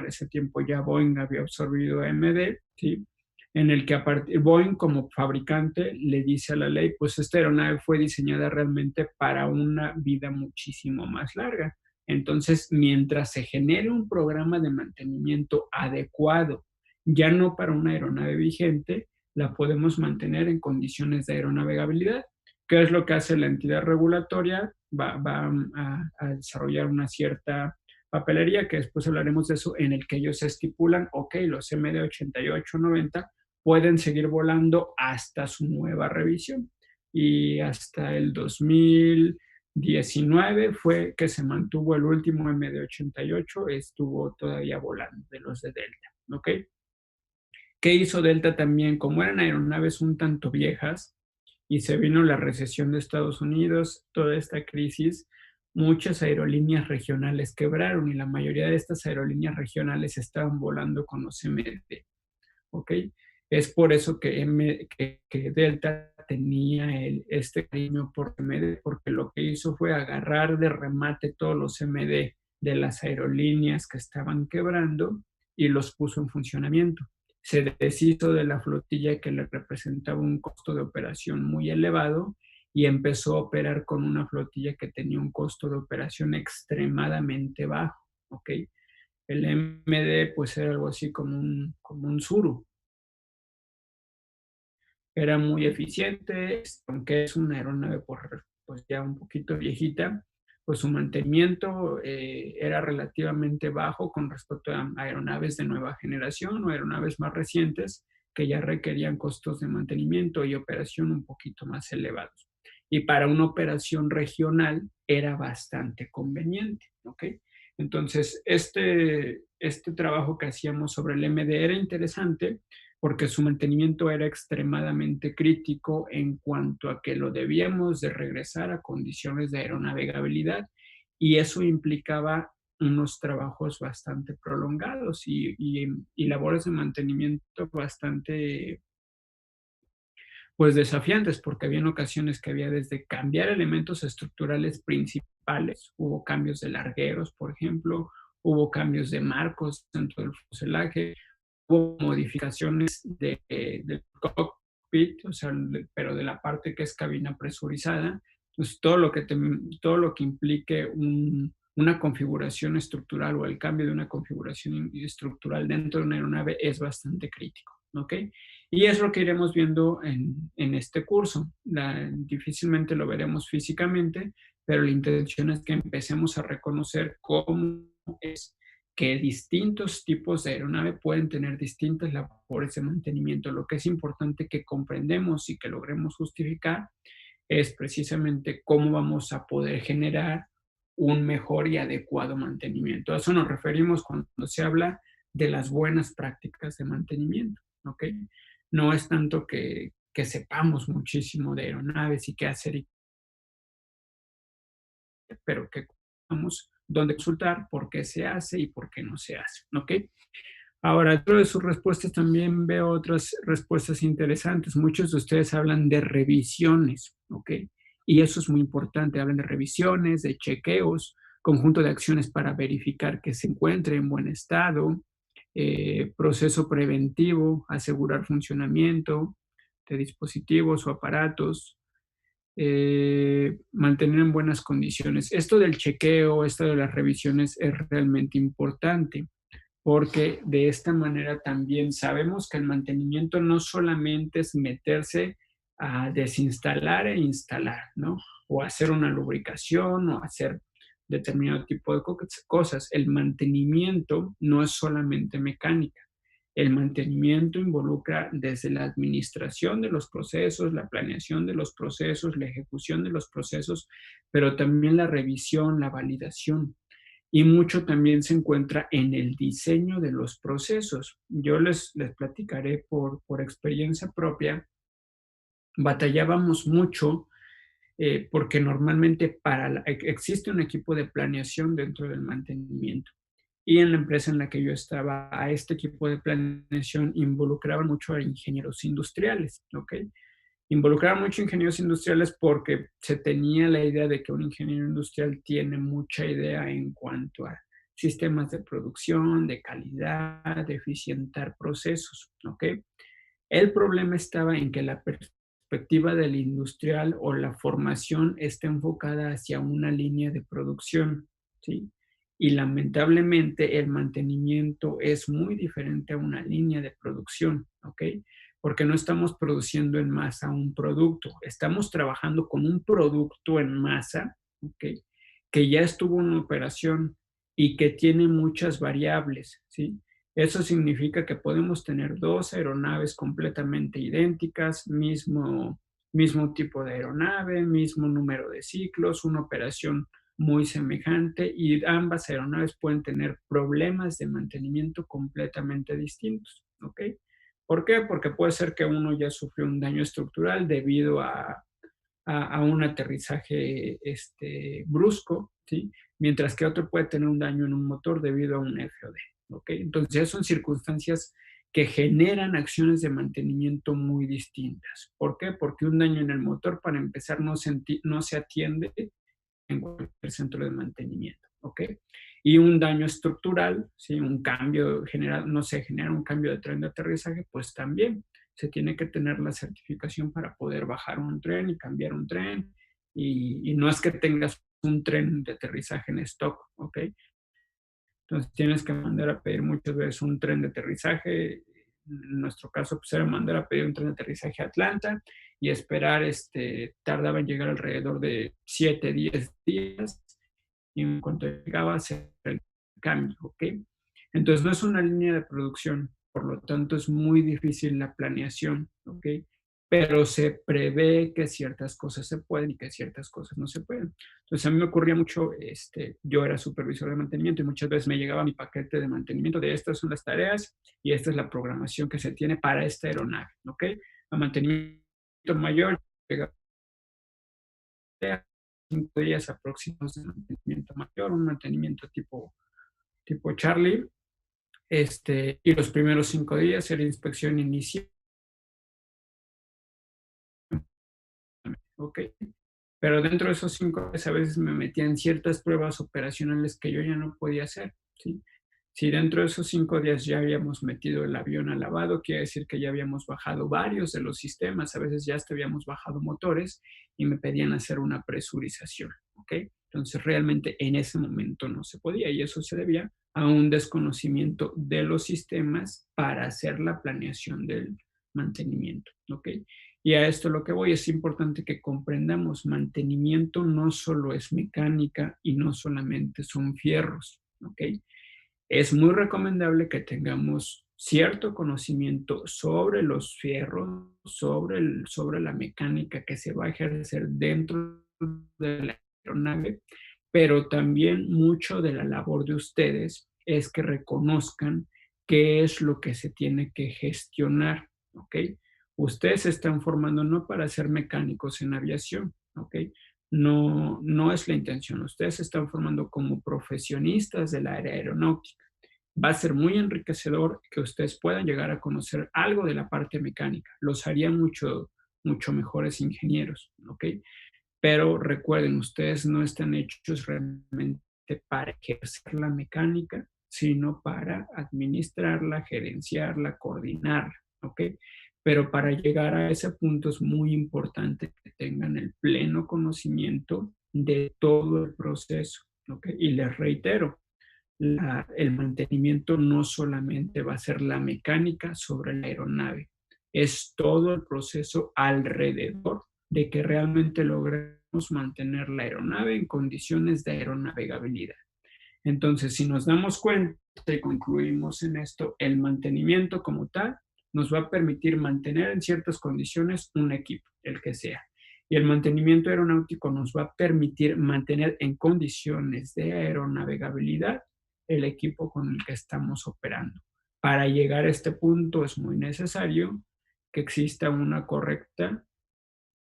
para ese tiempo ya Boeing había absorbido a AMD, ¿sí? En el que a partir, Boeing como fabricante le dice a la ley, pues esta aeronave fue diseñada realmente para una vida muchísimo más larga. Entonces, mientras se genere un programa de mantenimiento adecuado, ya no para una aeronave vigente, la podemos mantener en condiciones de aeronavegabilidad. ¿Qué es lo que hace la entidad regulatoria? Va a desarrollar una cierta papelería, que después hablaremos de eso, en el que ellos estipulan, ok, los MD-88-90 pueden seguir volando hasta su nueva revisión. Y hasta el 2019 fue que se mantuvo el último MD-88, estuvo todavía volando de los de Delta, ¿ok? ¿Qué hizo Delta también? Como eran aeronaves un tanto viejas y se vino la recesión de Estados Unidos, toda esta crisis, muchas aerolíneas regionales quebraron y la mayoría de estas aerolíneas regionales estaban volando con los MD, ¿ok? Es por eso que Delta tenía este cariño por MD, porque lo que hizo fue agarrar de remate todos los MD de las aerolíneas que estaban quebrando y los puso en funcionamiento. Se deshizo de la flotilla que le representaba un costo de operación muy elevado y empezó a operar con una flotilla que tenía un costo de operación extremadamente bajo, ¿ok? El MD pues era algo así como un Zuru. Era muy eficiente, aunque es una aeronave pues ya un poquito viejita, pues su mantenimiento era relativamente bajo con respecto a aeronaves de nueva generación o aeronaves más recientes que ya requerían costos de mantenimiento y operación un poquito más elevados. Y para una operación regional era bastante conveniente, ¿ok? Entonces, este trabajo que hacíamos sobre el MD era interesante porque su mantenimiento era extremadamente crítico en cuanto a que lo debíamos de regresar a condiciones de aeronavegabilidad y eso implicaba unos trabajos bastante prolongados y labores de mantenimiento bastante pues desafiantes, porque había ocasiones que había desde cambiar elementos estructurales principales, hubo cambios de largueros, por ejemplo, hubo cambios de marcos dentro del fuselaje, hubo modificaciones del cockpit, o sea, pero de la parte que es cabina presurizada, pues todo lo que implique una configuración estructural o el cambio de una configuración estructural dentro de una aeronave es bastante crítico, ¿ok? Y es lo que iremos viendo en este curso. Difícilmente lo veremos físicamente, pero la intención es que empecemos a reconocer cómo es que distintos tipos de aeronave pueden tener distintas labores de mantenimiento. Lo que es importante que comprendemos y que logremos justificar es precisamente cómo vamos a poder generar un mejor y adecuado mantenimiento. A eso nos referimos cuando se habla de las buenas prácticas de mantenimiento, ¿ok? No es tanto que sepamos muchísimo de aeronaves y qué hacer, pero que sepamos dónde consultar, por qué se hace y por qué no se hace, ¿ok? Ahora, dentro de sus respuestas también veo otras respuestas interesantes. Muchos de ustedes hablan de revisiones, ¿ok? Y eso es muy importante. Hablan de revisiones, de chequeos, conjunto de acciones para verificar que se encuentre en buen estado, proceso preventivo, asegurar funcionamiento de dispositivos o aparatos, mantener en buenas condiciones. Esto del chequeo, esto de las revisiones es realmente importante porque de esta manera también sabemos que el mantenimiento no solamente es meterse a desinstalar e instalar, ¿no? O hacer una lubricación o hacer determinado tipo de cosas. El mantenimiento no es solamente mecánica. El mantenimiento involucra desde la administración de los procesos, la planeación de los procesos, la ejecución de los procesos, pero también la revisión, la validación. Y mucho también se encuentra en el diseño de los procesos. Yo les platicaré por experiencia propia, batallábamos mucho porque normalmente existe un equipo de planeación dentro del mantenimiento. Y en la empresa en la que yo estaba, a este equipo de planeación involucraban mucho a ingenieros industriales, ¿ok? Involucraban mucho a ingenieros industriales porque se tenía la idea de que un ingeniero industrial tiene mucha idea en cuanto a sistemas de producción, de calidad, de eficientar procesos, ¿ok? El problema estaba en que la perspectiva del industrial o la formación está enfocada hacia una línea de producción, ¿sí? Y lamentablemente el mantenimiento es muy diferente a una línea de producción, ¿ok? Porque no estamos produciendo en masa un producto, estamos trabajando con un producto en masa, ¿ok? Que ya estuvo en operación y que tiene muchas variables, ¿sí? Eso significa que podemos tener dos aeronaves completamente idénticas, mismo tipo de aeronave, mismo número de ciclos, una operación muy semejante y ambas aeronaves pueden tener problemas de mantenimiento completamente distintos, ¿ok? ¿Por qué? Porque puede ser que uno ya sufrió un daño estructural debido a un aterrizaje brusco, ¿sí? Mientras que otro puede tener un daño en un motor debido a un FOD, ¿ok? Entonces, ya son circunstancias que generan acciones de mantenimiento muy distintas. ¿Por qué? Porque un daño en el motor, para empezar, no se atiende en cualquier centro de mantenimiento, ¿ok? Y un daño estructural, ¿sí? Un cambio general, no sé, genera un cambio de tren de aterrizaje, pues también se tiene que tener la certificación para poder bajar un tren y cambiar un tren. Y no es que tengas un tren de aterrizaje en stock, ¿ok? Entonces tienes que mandar a pedir muchas veces un tren de aterrizaje. En nuestro caso, pues era mandar a pedir un tren de aterrizaje a Atlanta y esperar, tardaba en llegar alrededor de 7, 10 días y en cuanto llegaba a hacer el cambio, ¿ok? Entonces no es una línea de producción, por lo tanto es muy difícil la planeación, ¿ok? Pero se prevé que ciertas cosas se pueden y que ciertas cosas no se pueden. Entonces a mí me ocurría mucho, yo era supervisor de mantenimiento y muchas veces me llegaba mi paquete de mantenimiento de estas son las tareas y esta es la programación que se tiene para esta aeronave, ¿ok? A mantenimiento mayor, llega 5 días aproximados de mantenimiento mayor, un mantenimiento tipo Charlie, y los primeros 5 días era inspección inicial, ¿ok? Pero dentro de esos 5 días a veces me metía en ciertas pruebas operacionales que yo ya no podía hacer, ¿sí? Si dentro de esos 5 días ya habíamos metido el avión al lavado, quiere decir que ya habíamos bajado varios de los sistemas, a veces ya hasta habíamos bajado motores y me pedían hacer una presurización, ¿ok? Entonces realmente en ese momento no se podía y eso se debía a un desconocimiento de los sistemas para hacer la planeación del mantenimiento, ¿ok? Y a esto lo que voy, es importante que comprendamos, mantenimiento no solo es mecánica y no solamente son fierros, ¿ok? Es muy recomendable que tengamos cierto conocimiento sobre los fierros, sobre la mecánica que se va a ejercer dentro de la aeronave, pero también mucho de la labor de ustedes es que reconozcan qué es lo que se tiene que gestionar, ¿ok? Ustedes se están formando no para ser mecánicos en aviación, ¿ok? No, no es la intención. Ustedes se están formando como profesionistas del área aeronáutica. Va a ser muy enriquecedor que ustedes puedan llegar a conocer algo de la parte mecánica. Los haría mucho mejores ingenieros, ¿ok? Pero recuerden, ustedes no están hechos realmente para ejercer la mecánica, sino para administrarla, gerenciarla, coordinarla, ¿ok? Pero para llegar a ese punto es muy importante que tengan el pleno conocimiento de todo el proceso, ¿ok? Y les reitero, el mantenimiento no solamente va a ser la mecánica sobre la aeronave, es todo el proceso alrededor de que realmente logremos mantener la aeronave en condiciones de aeronavegabilidad. Entonces, si nos damos cuenta y concluimos en esto, el mantenimiento como tal nos va a permitir mantener en ciertas condiciones un equipo, el que sea. Y el mantenimiento aeronáutico nos va a permitir mantener en condiciones de aeronavegabilidad el equipo con el que estamos operando. Para llegar a este punto es muy necesario que exista una correcta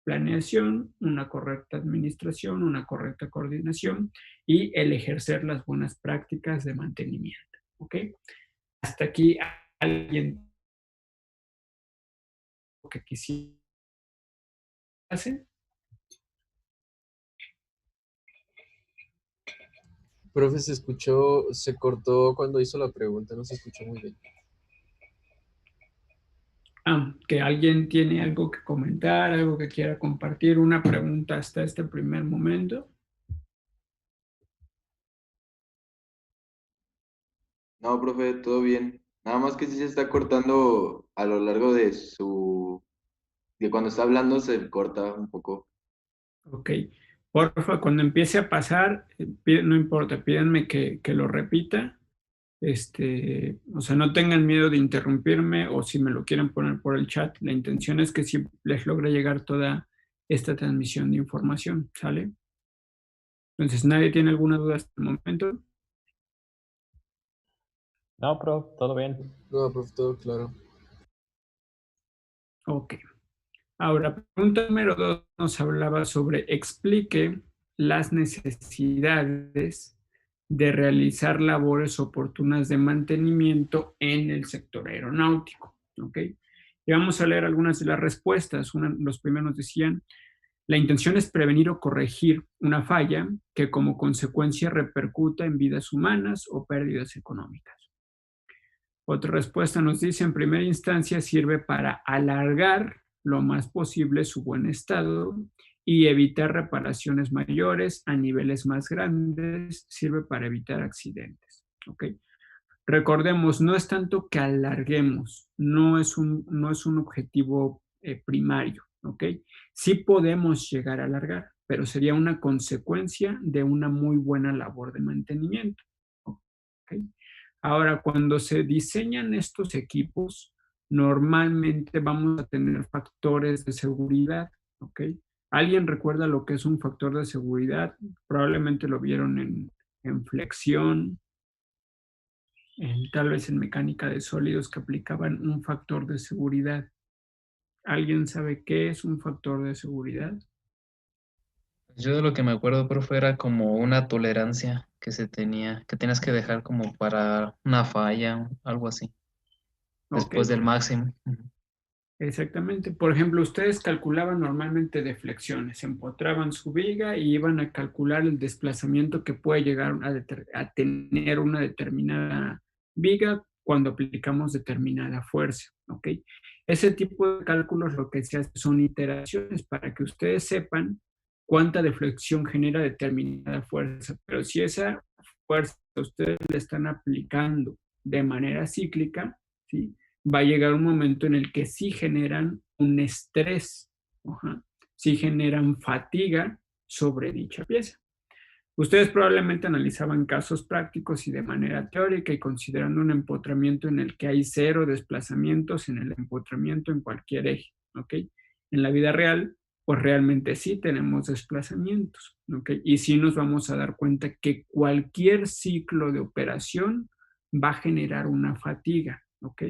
planeación, una correcta administración, una correcta coordinación y el ejercer las buenas prácticas de mantenimiento. ¿Ok? Hasta aquí alguien que quisiera hacer. Profe, se escuchó, se cortó cuando hizo la pregunta, no se escuchó muy bien. Que alguien tiene algo que comentar, algo que quiera compartir, una pregunta hasta este primer momento. No, profe, todo bien. Nada más que sí se está cortando a lo largo de cuando está hablando se corta un poco. Ok. Porfa, cuando empiece a pasar, no importa, pídanme que lo repita. O sea, no tengan miedo de interrumpirme o si me lo quieren poner por el chat. La intención es que sí les logre llegar toda esta transmisión de información, ¿sale? Entonces, ¿nadie tiene alguna duda hasta el momento? No, profe, todo bien. No, profe, todo claro. Ok. Ahora, pregunta número 2 nos hablaba sobre explique las necesidades de realizar labores oportunas de mantenimiento en el sector aeronáutico. ¿Ok? Y vamos a leer algunas de las respuestas. Los primeros decían, la intención es prevenir o corregir una falla que como consecuencia repercuta en vidas humanas o pérdidas económicas. Otra respuesta nos dice, en primera instancia sirve para alargar lo más posible su buen estado y evitar reparaciones mayores a niveles más grandes, sirve para evitar accidentes. ¿Ok? Recordemos, no es tanto que alarguemos, no es un objetivo primario. ¿Ok? Sí podemos llegar a alargar, pero sería una consecuencia de una muy buena labor de mantenimiento. ¿Ok? Ahora, cuando se diseñan estos equipos, normalmente vamos a tener factores de seguridad, ¿ok? ¿Alguien recuerda lo que es un factor de seguridad? Probablemente lo vieron en flexión, tal vez en mecánica de sólidos que aplicaban un factor de seguridad. ¿Alguien sabe qué es un factor de seguridad? Yo de lo que me acuerdo, profe, era como una tolerancia que se tenía, que tenías que dejar como para una falla, algo así, Ok, después del máximo. Ujú. exactamente. Por ejemplo, ustedes calculaban normalmente deflexiones, empotraban su viga y iban a calcular el desplazamiento que puede llegar a tener una determinada viga cuando aplicamos determinada fuerza, ¿ok? Ese tipo de cálculos lo que se hace son iteraciones para que ustedes sepan cuánta deflexión genera determinada fuerza, pero si esa fuerza ustedes la están aplicando de manera cíclica, ¿sí? Va a llegar un momento en el que sí generan un estrés, ajá, sí generan fatiga sobre dicha pieza. Ustedes probablemente analizaban casos prácticos y de manera teórica y considerando un empotramiento en el que hay cero desplazamientos en el empotramiento en cualquier eje, ¿ok? En la vida real, pues realmente sí tenemos desplazamientos, ¿ok? Y sí nos vamos a dar cuenta que cualquier ciclo de operación va a generar una fatiga, ¿ok?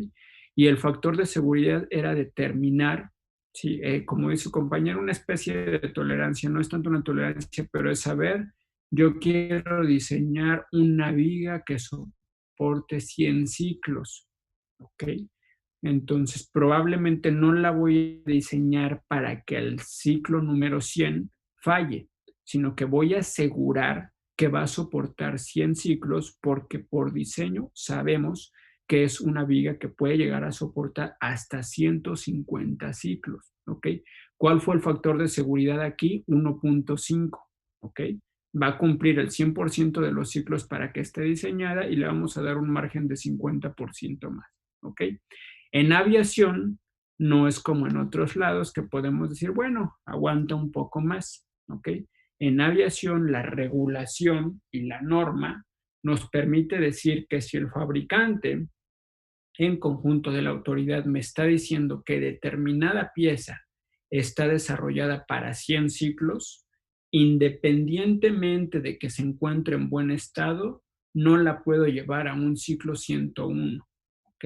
Y el factor de seguridad era determinar, ¿sí? Como dice su compañero, una especie de tolerancia, no es tanto una tolerancia, pero es saber yo quiero diseñar una viga que soporte 100 ciclos, ¿ok? Entonces, probablemente no la voy a diseñar para que el ciclo número 100 falle, sino que voy a asegurar que va a soportar 100 ciclos porque por diseño sabemos que es una viga que puede llegar a soportar hasta 150 ciclos, ¿ok? ¿Cuál fue el factor de seguridad aquí? 1.5, ¿ok? Va a cumplir el 100% de los ciclos para que esté diseñada y le vamos a dar un margen de 50% más, ¿ok? En aviación no es como en otros lados que podemos decir, bueno, aguanta un poco más, ¿ok? En aviación la regulación y la norma nos permite decir que si el fabricante en conjunto de la autoridad me está diciendo que determinada pieza está desarrollada para 100 ciclos, independientemente de que se encuentre en buen estado, no la puedo llevar a un ciclo 101, ¿ok?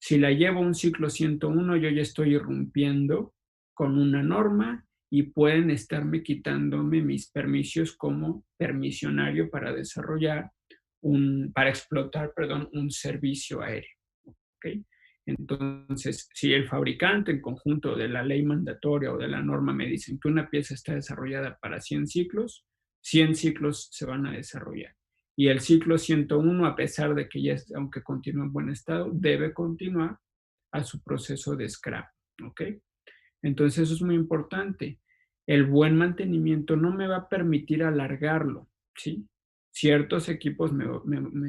Si la llevo a un ciclo 101, yo ya estoy irrumpiendo con una norma y pueden estarme quitándome mis permisos como permisionario para desarrollar para explotar, perdón, un servicio aéreo. ¿Ok? Entonces, si el fabricante en conjunto de la ley mandatoria o de la norma me dicen que una pieza está desarrollada para 100 ciclos, 100 ciclos se van a desarrollar. Y el ciclo 101, a pesar de que ya, aunque continúe en buen estado, debe continuar a su proceso de scrap, ¿ok? Entonces eso es muy importante. El buen mantenimiento no me va a permitir alargarlo, ¿sí? Ciertos equipos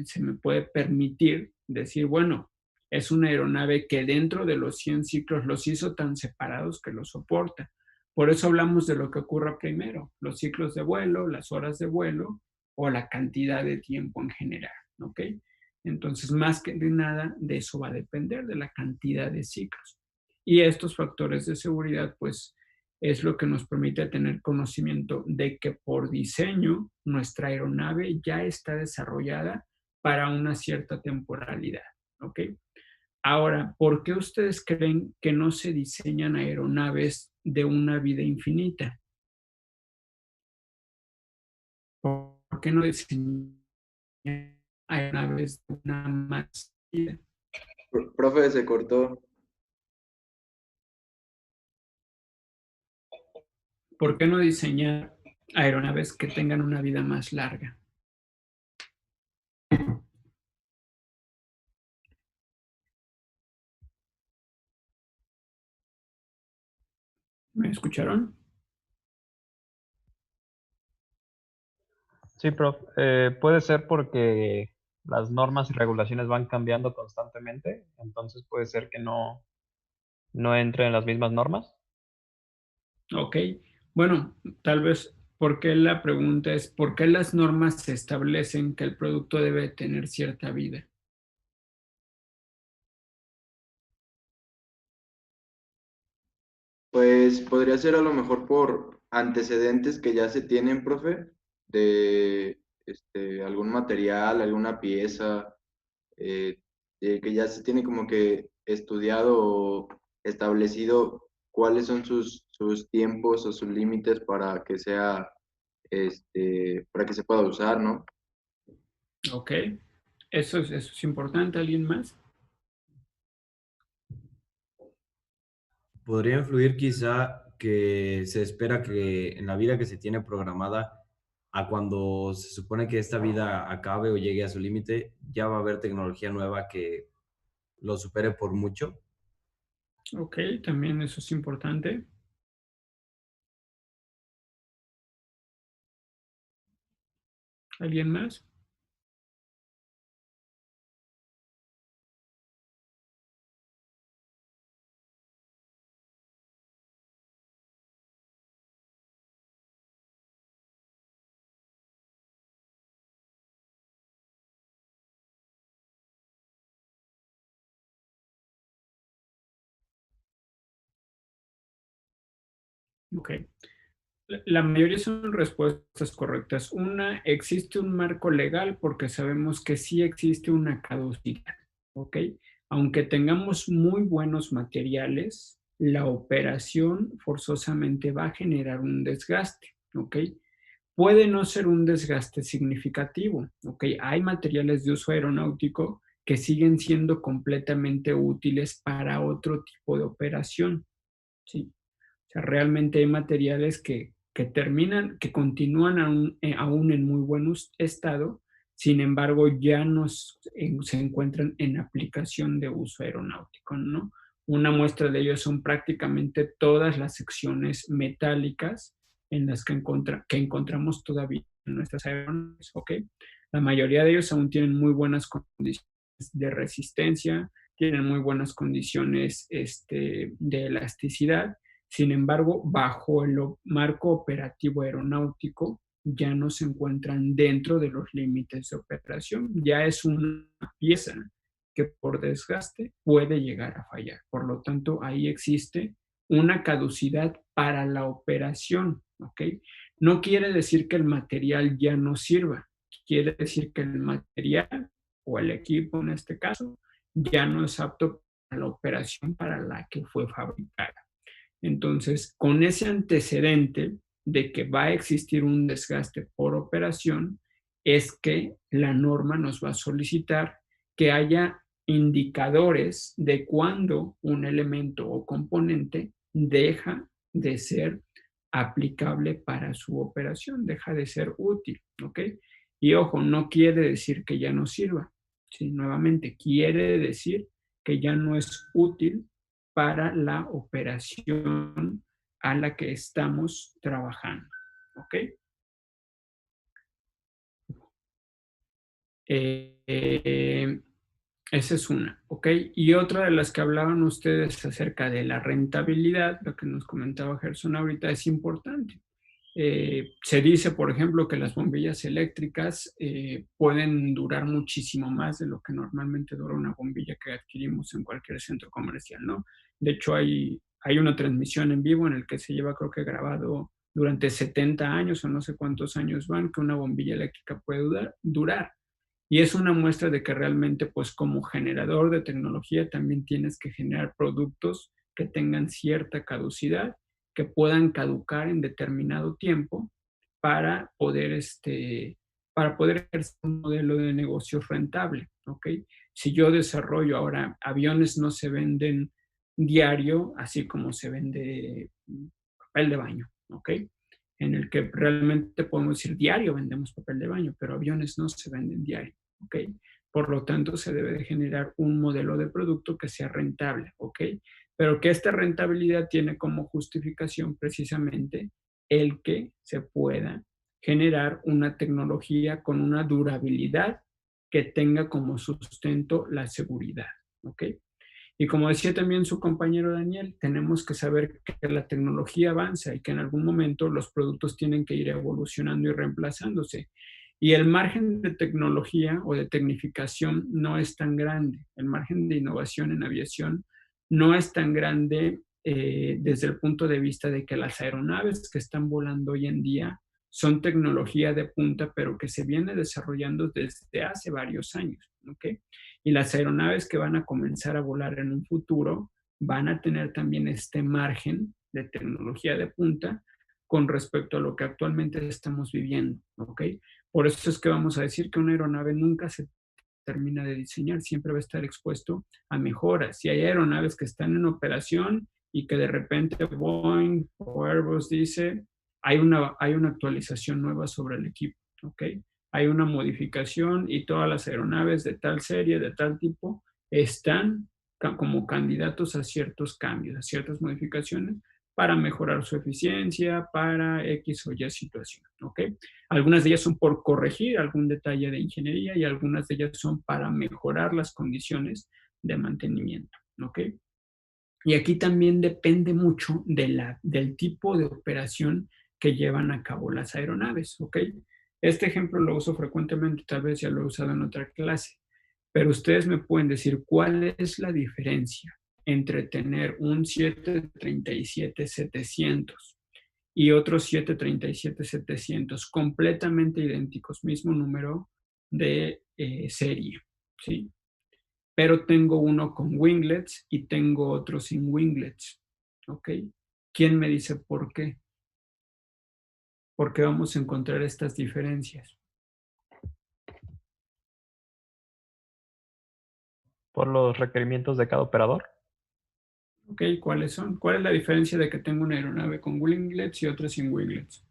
se me puede permitir decir, bueno, es una aeronave que dentro de los 100 ciclos los hizo tan separados que lo soporta. Por eso hablamos de lo que ocurra primero, los ciclos de vuelo, las horas de vuelo o la cantidad de tiempo en general, ¿ok? Entonces, más que de nada, de eso va a depender, de la cantidad de ciclos. Y estos factores de seguridad, pues, es lo que nos permite tener conocimiento de que por diseño nuestra aeronave ya está desarrollada para una cierta temporalidad, ¿ok? Ahora, ¿por qué ustedes creen que no se diseñan aeronaves de una vida infinita? ¿Por qué no diseñan aeronaves de una más vida? Profe, se cortó. ¿Por qué no diseñar aeronaves que tengan una vida más larga? ¿Me escucharon? Sí, prof. Puede ser porque las normas y regulaciones van cambiando constantemente, entonces puede ser que no entre en las mismas normas. Ok. Bueno, tal vez porque la pregunta es, ¿por qué las normas se establecen que el producto debe tener cierta vida? Pues podría ser a lo mejor por antecedentes que ya se tienen, profe, de algún material, alguna pieza, que ya se tiene como que estudiado o establecido cuáles son sus tiempos o sus límites para que sea, para que se pueda usar, ¿no? Ok. Eso es importante. ¿Alguien más? Podría influir quizá que se espera que en la vida que se tiene programada, a cuando se supone que esta vida acabe o llegue a su límite, ya va a haber tecnología nueva que lo supere por mucho. Ok, también eso es importante. ¿Alguien más? Ok. La mayoría son respuestas correctas. Una, existe un marco legal porque sabemos que sí existe una caducidad, ¿ok? Aunque tengamos muy buenos materiales, la operación forzosamente va a generar un desgaste, ¿ok? Puede no ser un desgaste significativo, ¿ok? Hay materiales de uso aeronáutico que siguen siendo completamente útiles para otro tipo de operación, ¿sí? O sea, realmente hay materiales que terminan, que continúan aún en muy buen estado, sin embargo, ya se encuentran en aplicación de uso aeronáutico, ¿no? Una muestra de ello son prácticamente todas las secciones metálicas en las que encontramos todavía en nuestras aeronaves, ¿ok? La mayoría de ellos aún tienen muy buenas condiciones de resistencia, tienen muy buenas condiciones de elasticidad. Sin embargo, bajo el marco operativo aeronáutico, ya no se encuentran dentro de los límites de operación. Ya es una pieza que por desgaste puede llegar a fallar. Por lo tanto, ahí existe una caducidad para la operación, ¿ok? No quiere decir que el material ya no sirva, quiere decir que el material o el equipo en este caso ya no es apto para la operación para la que fue fabricada. Entonces, con ese antecedente de que va a existir un desgaste por operación, es que la norma nos va a solicitar que haya indicadores de cuándo un elemento o componente deja de ser aplicable para su operación, deja de ser útil, ¿ok? Y ojo, no quiere decir que ya no sirva. Sí, nuevamente, quiere decir que ya no es útil para la operación a la que estamos trabajando. ¿Ok? Esa es una, ¿ok? Y otra de las que hablaban ustedes acerca de la rentabilidad, lo que nos comentaba Gerson ahorita, es importante. Se dice, por ejemplo, que las bombillas eléctricas pueden durar muchísimo más de lo que normalmente dura una bombilla que adquirimos en cualquier centro comercial, ¿no? De hecho, hay una transmisión en vivo en el que se lleva, creo que grabado durante 70 años o no sé cuántos años van, que una bombilla eléctrica puede durar. Y es una muestra de que realmente, pues como generador de tecnología, también tienes que generar productos que tengan cierta caducidad, que puedan caducar en determinado tiempo para poder, ejercer un modelo de negocio rentable, ¿ok? Si yo desarrollo ahora, aviones no se venden diario, así como se vende papel de baño, ¿ok? En el que realmente podemos decir diario vendemos papel de baño, pero aviones no se venden diario, ¿ok? Por lo tanto, se debe de generar un modelo de producto que sea rentable, ¿ok? Pero que esta rentabilidad tiene como justificación precisamente el que se pueda generar una tecnología con una durabilidad que tenga como sustento la seguridad, ¿ok? Y como decía también su compañero Daniel, tenemos que saber que la tecnología avanza y que en algún momento los productos tienen que ir evolucionando y reemplazándose. Y el margen de tecnología o de tecnificación no es tan grande. El margen de innovación en aviación no es tan grande desde el punto de vista de que las aeronaves que están volando hoy en día son tecnología de punta, pero que se viene desarrollando desde hace varios años, ¿ok? Y las aeronaves que van a comenzar a volar en un futuro van a tener también este margen de tecnología de punta con respecto a lo que actualmente estamos viviendo, ¿ok? Por eso es que vamos a decir que una aeronave nunca se termina de diseñar, siempre va a estar expuesto a mejoras. Si hay aeronaves que están en operación y que de repente Boeing o Airbus dice, hay una actualización nueva sobre el equipo, ¿ok? Hay una modificación y todas las aeronaves de tal serie, de tal tipo, están como candidatos a ciertos cambios, a ciertas modificaciones para mejorar su eficiencia, para X o Y situación, ¿ok? Algunas de ellas son por corregir algún detalle de ingeniería y algunas de ellas son para mejorar las condiciones de mantenimiento, ¿ok? Y aquí también depende mucho del tipo de operación que llevan a cabo las aeronaves, ¿ok? Este ejemplo lo uso frecuentemente, tal vez ya lo he usado en otra clase, pero ustedes me pueden decir cuál es la diferencia entre tener un 737-700 y otros 737-700 completamente idénticos, mismo número de serie, ¿sí? Pero tengo uno con winglets y tengo otro sin winglets, ¿ok? ¿Quién me dice por qué? ¿Por qué vamos a encontrar estas diferencias? Por los requerimientos de cada operador. ¿Ok? ¿Cuáles son? ¿Cuál es la diferencia de que tengo una aeronave con winglets y otra sin winglets?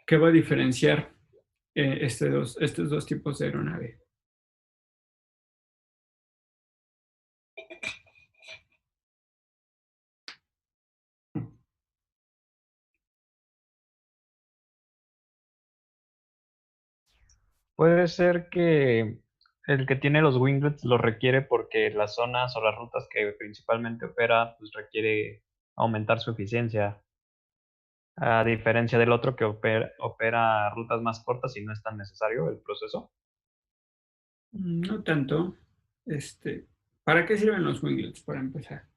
¿Qué va a diferenciar estos dos tipos de aeronave? Puede ser que el que tiene los winglets lo requiere porque las zonas o las rutas que principalmente opera, pues requiere aumentar su eficiencia, a diferencia del otro que opera rutas más cortas y no es tan necesario el proceso. No tanto. ¿Para qué sirven los winglets, para empezar?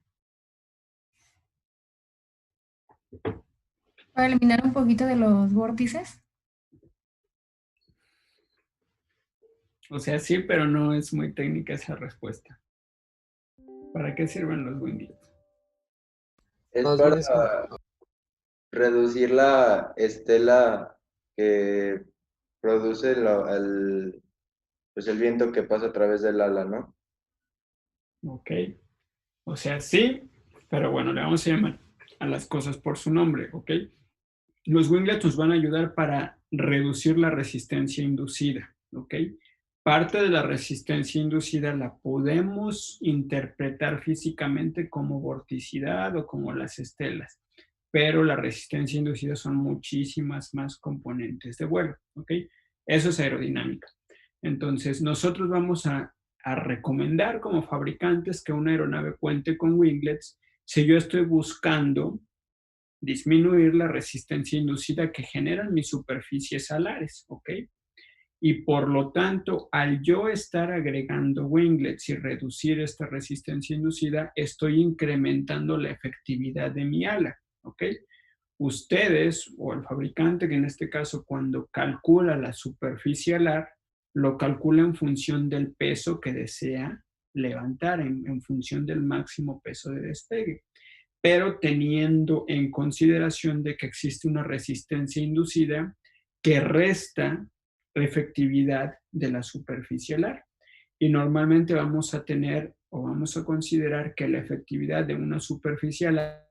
Para eliminar un poquito de los vórtices. O sea, sí, pero no es muy técnica esa respuesta. ¿Para qué sirven los winglets? Es Más para bien es como, reducir la estela que produce pues el viento que pasa a través del ala, ¿no? Ok. O sea, sí, pero bueno, le vamos a llamar a las cosas por su nombre, ¿ok? Los winglets nos van a ayudar para reducir la resistencia inducida, ¿ok? Parte de la resistencia inducida la podemos interpretar físicamente como vorticidad o como las estelas, pero la resistencia inducida son muchísimas más componentes de vuelo, ¿ok? Eso es aerodinámica. Entonces, nosotros vamos a recomendar como fabricantes que una aeronave cuente con winglets si yo estoy buscando disminuir la resistencia inducida que generan mis superficies alares, ¿ok? Y por lo tanto, al yo estar agregando winglets y reducir esta resistencia inducida, estoy incrementando la efectividad de mi ala, ¿ok? Ustedes o el fabricante, que en este caso cuando calcula la superficie alar, lo calcula en función del peso que desea levantar, en función del máximo peso de despegue, pero teniendo en consideración de que existe una resistencia inducida que resta efectividad de la superficie alar. Y normalmente vamos a tener o vamos a considerar que la efectividad de una superficie alar